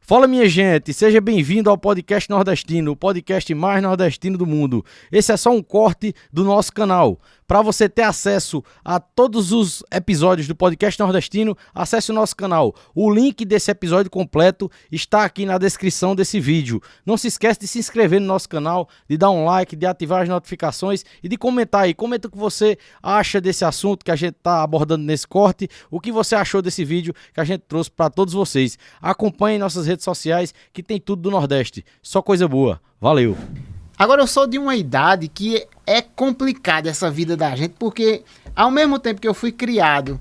Fala, minha gente, seja bem-vindo ao Podcast Nordestino, o podcast mais nordestino do mundo. Esse é só um corte do nosso canal. Para você ter acesso a todos os episódios do Podcast Nordestino, acesse o nosso canal. O link desse episódio completo está aqui na descrição desse vídeo. Não se esqueça de se inscrever no nosso canal, de dar um like, de ativar as notificações e de comentar aí. Comenta o que você acha desse assunto que a gente está abordando nesse corte, o que você achou desse vídeo que a gente trouxe para todos vocês. Acompanhe nossas redes sociais que tem tudo do Nordeste. Só coisa boa. Valeu! Agora, eu sou de uma idade que é complicada essa vida da gente, porque ao mesmo tempo que eu fui criado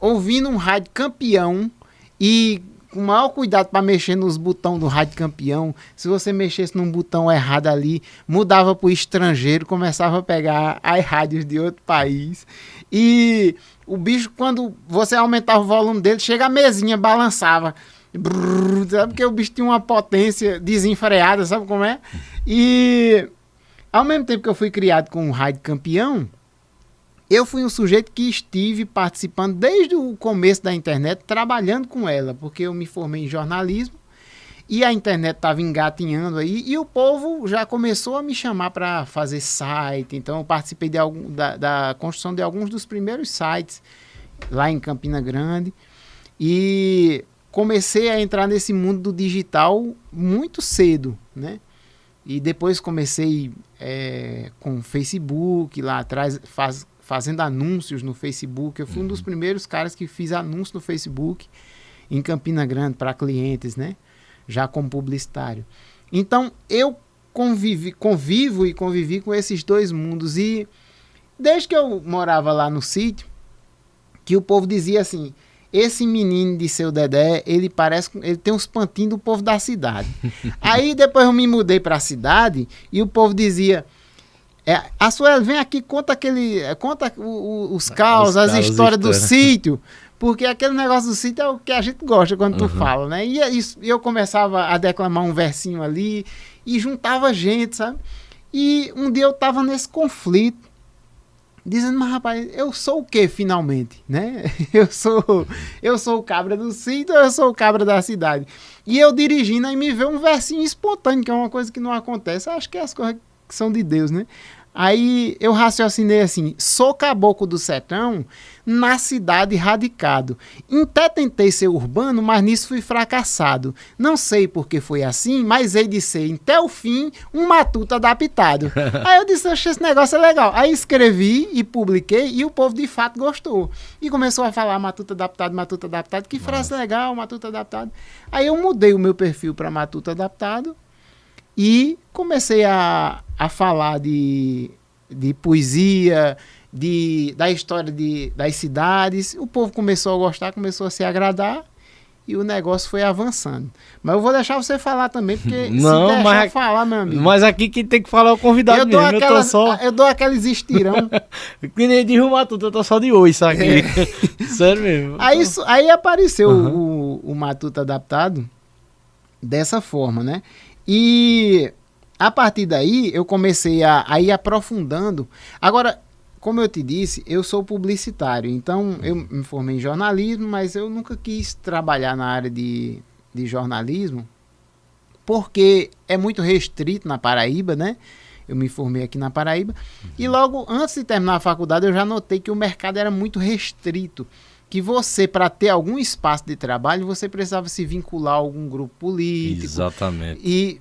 ouvindo um rádio campeão e com o maior cuidado para mexer nos botões do rádio campeão, se você mexesse num botão errado ali, mudava para o estrangeiro, começava a pegar as rádios de outro país. E o bicho, quando você aumentava o volume dele, chega a mesinha, balançava. Brrr, sabe? Porque o bicho tinha uma potência desenfreada, sabe como é? E ao mesmo tempo que eu fui criado com um rádio campeão, eu fui um sujeito que estive participando desde o começo da internet, trabalhando com ela, porque eu me formei em jornalismo e a internet estava engatinhando aí e o povo já começou a me chamar para fazer site. Então eu participei da construção de alguns dos primeiros sites lá em Campina Grande e comecei a entrar nesse mundo do digital muito cedo, né? E depois comecei com o Facebook lá atrás, fazendo anúncios no Facebook. Eu fui um dos primeiros caras que fiz anúncio no Facebook em Campina Grande para clientes, né? Já como publicitário. Então, eu convivo e convivi com esses dois mundos. E desde que eu morava lá no sítio, que o povo dizia assim: esse menino de seu Dedé, ele tem uns pantinhos do povo da cidade. Aí depois eu me mudei para a cidade e o povo dizia: a Sueli, vem aqui, conta os caos, as histórias do sítio, porque aquele negócio do sítio é o que a gente gosta quando tu fala, né? E eu começava a declamar um versinho ali e juntava gente, sabe? E um dia eu tava nesse conflito, dizendo: mas rapaz, eu sou o quê finalmente, né? Eu sou o cabra do sítio, eu sou o cabra da cidade. E eu dirigindo, aí me veio um versinho espontâneo, que é uma coisa que não acontece. Acho que é as coisas que são de Deus, né? Aí eu raciocinei assim: sou caboclo do sertão, na cidade radicado. Até tentei ser urbano, mas nisso fui fracassado. Não sei por que foi assim, mas hei de ser, até o fim, um matuto adaptado. Aí eu disse: oxe, esse negócio é legal. Aí escrevi e publiquei e o povo de fato gostou. E começou a falar matuto adaptado. Que frase legal, matuto adaptado. Aí eu mudei o meu perfil para matuto adaptado e comecei a falar de poesia, da história das cidades. O povo começou a gostar, começou a se agradar e o negócio foi avançando. Mas eu vou deixar você falar também, porque não, se deixar falar, meu amigo. Mas aqui quem tem que falar é o convidado mesmo. Eu dou aqueles estirão. Que nem de Matuto, eu tô só de oi, sabe? Sério mesmo. Aí apareceu o Matuto adaptado dessa forma, né? E a partir daí eu comecei a ir aprofundando. Agora, como eu te disse, eu sou publicitário, então eu me formei em jornalismo, mas eu nunca quis trabalhar na área de jornalismo, porque é muito restrito na Paraíba, né? Eu me formei aqui na Paraíba, e logo antes de terminar a faculdade eu já notei que o mercado era muito restrito, que você, para ter algum espaço de trabalho, você precisava se vincular a algum grupo político. Exatamente. E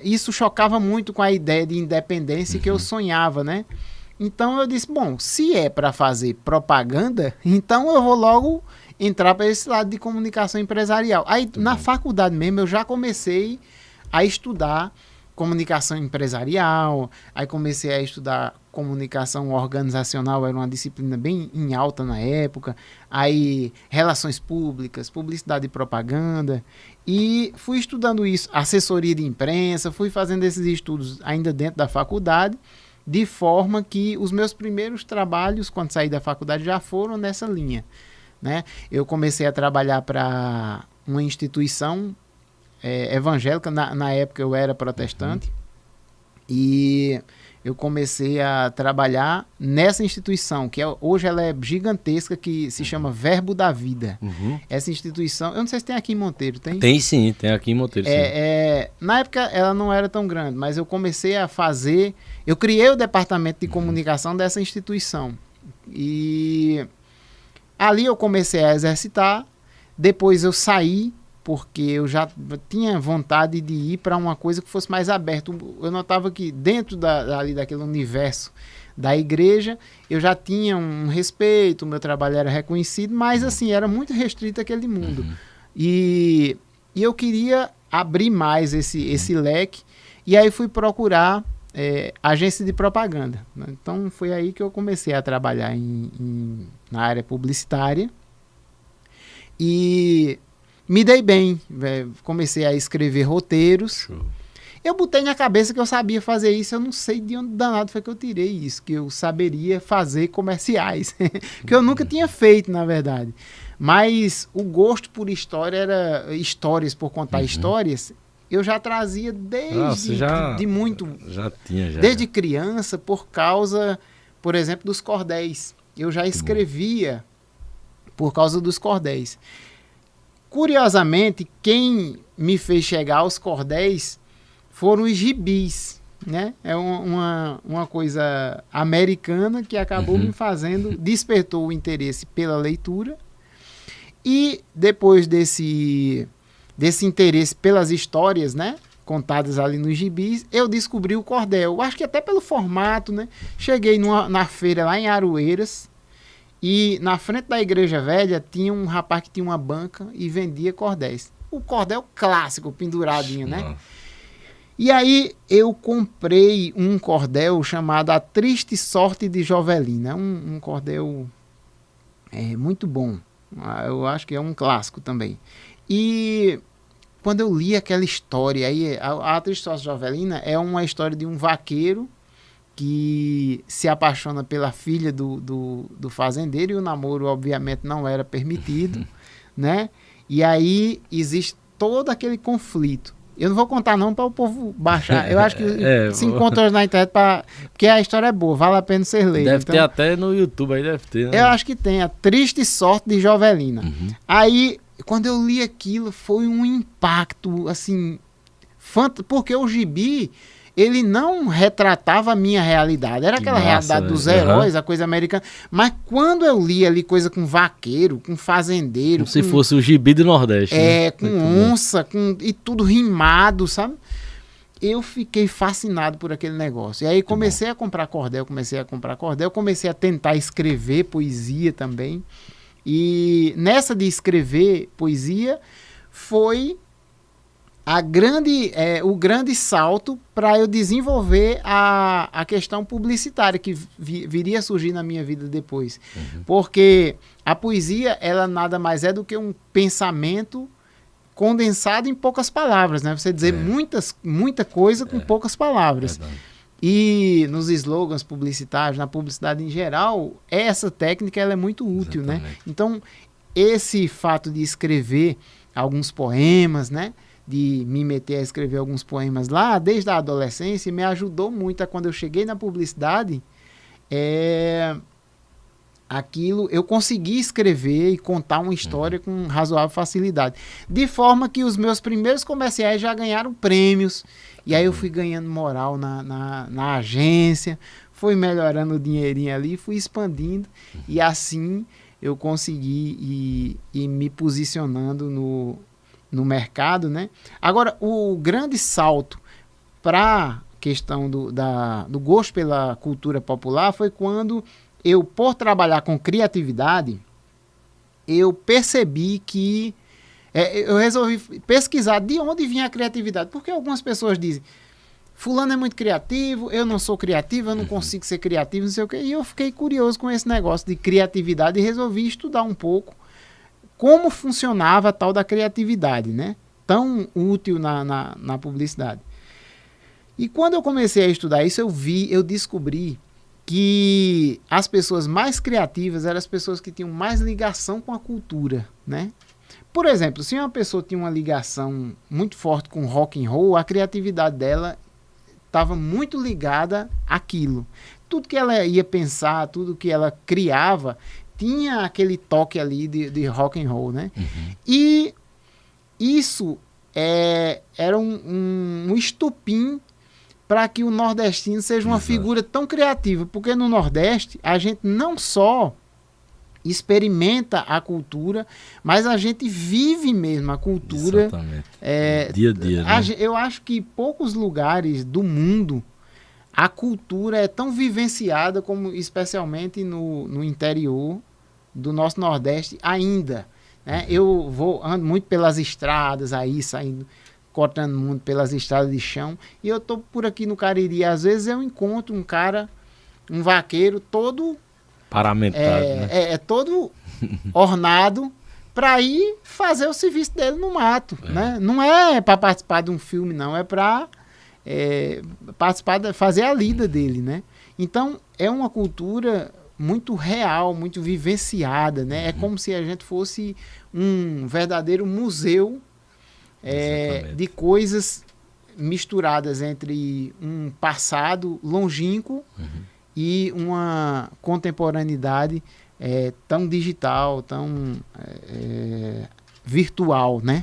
isso chocava muito com a ideia de independência que eu sonhava, né? Então eu disse: bom, se é para fazer propaganda, então eu vou logo entrar para esse lado de comunicação empresarial. Aí na faculdade mesmo eu já comecei a estudar comunicação empresarial, aí comecei a estudar comunicação organizacional, era uma disciplina bem em alta na época, aí relações públicas, publicidade e propaganda, e fui estudando isso, assessoria de imprensa, fui fazendo esses estudos ainda dentro da faculdade, de forma que os meus primeiros trabalhos, quando saí da faculdade, já foram nessa linha, né? Eu comecei a trabalhar para uma instituição evangélica, na época eu era protestante, e eu comecei a trabalhar nessa instituição, que hoje ela é gigantesca, que se chama Verbo da Vida. Essa instituição, eu não sei se tem aqui em Monteiro, tem? Tem sim, tem aqui em Monteiro, sim. Na época ela não era tão grande, mas eu comecei a fazer, eu criei o departamento de comunicação dessa instituição. E ali eu comecei a exercitar, depois eu saí, porque eu já tinha vontade de ir para uma coisa que fosse mais aberta. Eu notava que dentro ali daquele universo da igreja, eu já tinha um respeito, o meu trabalho era reconhecido, mas assim, era muito restrito aquele mundo. E eu queria abrir mais esse leque, e aí fui procurar agência de propaganda. Então foi aí que eu comecei a trabalhar na área publicitária. E me dei bem, comecei a escrever roteiros. Show. Eu botei na cabeça que eu sabia fazer isso, eu não sei de onde danado foi que eu tirei isso, que eu saberia fazer comerciais, que eu nunca tinha feito, na verdade. Mas o gosto por história era histórias, por contar histórias, eu já trazia desde desde criança, por causa, por exemplo, dos cordéis. Eu já escrevia por causa dos cordéis. Curiosamente, quem me fez chegar aos cordéis foram os gibis, né? É uma coisa americana que acabou me fazendo, despertou o interesse pela leitura, e depois desse interesse pelas histórias, né, contadas ali nos gibis, eu descobri o cordel. Acho que até pelo formato, né? Cheguei na feira lá em Aroeiras, e na frente da Igreja Velha tinha um rapaz que tinha uma banca e vendia cordéis. O cordel clássico, penduradinho, né? E aí eu comprei um cordel chamado A Triste Sorte de Jovelina. Um cordel muito bom. Eu acho que é um clássico também. E quando eu li aquela história, aí, a Triste Sorte de Jovelina é uma história de um vaqueiro que se apaixona pela filha do fazendeiro, e o namoro obviamente não era permitido, né? E aí existe todo aquele conflito. Eu não vou contar não para o povo baixar. Eu acho que se encontra hoje na internet, porque a história é boa, vale a pena ser lido. Deve ter até no YouTube, aí deve ter, né? Eu acho que tem, A Triste Sorte de Jovelina. Aí, quando eu li aquilo, foi um impacto, assim, porque o gibi, ele não retratava a minha realidade. Era aquela realidade dos heróis, a coisa americana. Mas quando eu li ali coisa com vaqueiro, com fazendeiro... Como se fosse o gibi do Nordeste. Com onça, e tudo rimado, sabe? Eu fiquei fascinado por aquele negócio. E aí comecei a comprar cordel, comecei a tentar escrever poesia também. E nessa de escrever poesia foi o grande salto para eu desenvolver a questão publicitária que viria a surgir na minha vida depois. Porque a poesia, ela nada mais é do que um pensamento condensado em poucas palavras, né? Você dizer muita coisa com poucas palavras. E nos slogans publicitários, na publicidade em geral, essa técnica ela é muito útil, né? Então, esse fato de escrever alguns poemas, né? De me meter a escrever alguns poemas lá, desde a adolescência, me ajudou muito a, quando eu cheguei na publicidade, aquilo, eu consegui escrever e contar uma história com razoável facilidade. De forma que os meus primeiros comerciais já ganharam prêmios, e aí eu fui ganhando moral na agência, fui melhorando o dinheirinho ali, fui expandindo, e assim eu consegui ir me posicionando no mercado, né? Agora, o grande salto para a questão do gosto pela cultura popular foi quando eu, por trabalhar com criatividade, eu percebi que eu resolvi pesquisar de onde vinha a criatividade, porque algumas pessoas dizem, fulano é muito criativo, eu não sou criativo, eu não consigo ser criativo, não sei o quê, e eu fiquei curioso com esse negócio de criatividade e resolvi estudar um pouco como funcionava a tal da criatividade, né? Tão útil na publicidade. E quando eu comecei a estudar isso, eu descobri que as pessoas mais criativas eram as pessoas que tinham mais ligação com a cultura, né? Por exemplo, se uma pessoa tinha uma ligação muito forte com rock and roll, a criatividade dela estava muito ligada àquilo. Tudo que ela ia pensar, tudo que ela criava, tinha aquele toque ali de rock and roll, né? E isso era um estupim para que o nordestino seja uma figura tão criativa, porque no Nordeste a gente não só experimenta a cultura, mas a gente vive mesmo a cultura. Exatamente. Dia a dia, né? Eu acho que poucos lugares do mundo a cultura é tão vivenciada como especialmente no interior do nosso Nordeste ainda, né? Eu ando muito pelas estradas aí, saindo, cortando muito pelas estradas de chão, e eu tô por aqui no Cariri, às vezes eu encontro um cara, um vaqueiro todo paramentado, né? todo ornado para ir fazer o serviço dele no mato, né? Não é para participar de um filme, não, é para participar, fazer a lida dele, né? Então é uma cultura muito real, muito vivenciada, né? É como se a gente fosse um verdadeiro museu de coisas misturadas entre um passado longínquo e uma contemporaneidade tão digital, tão virtual, né?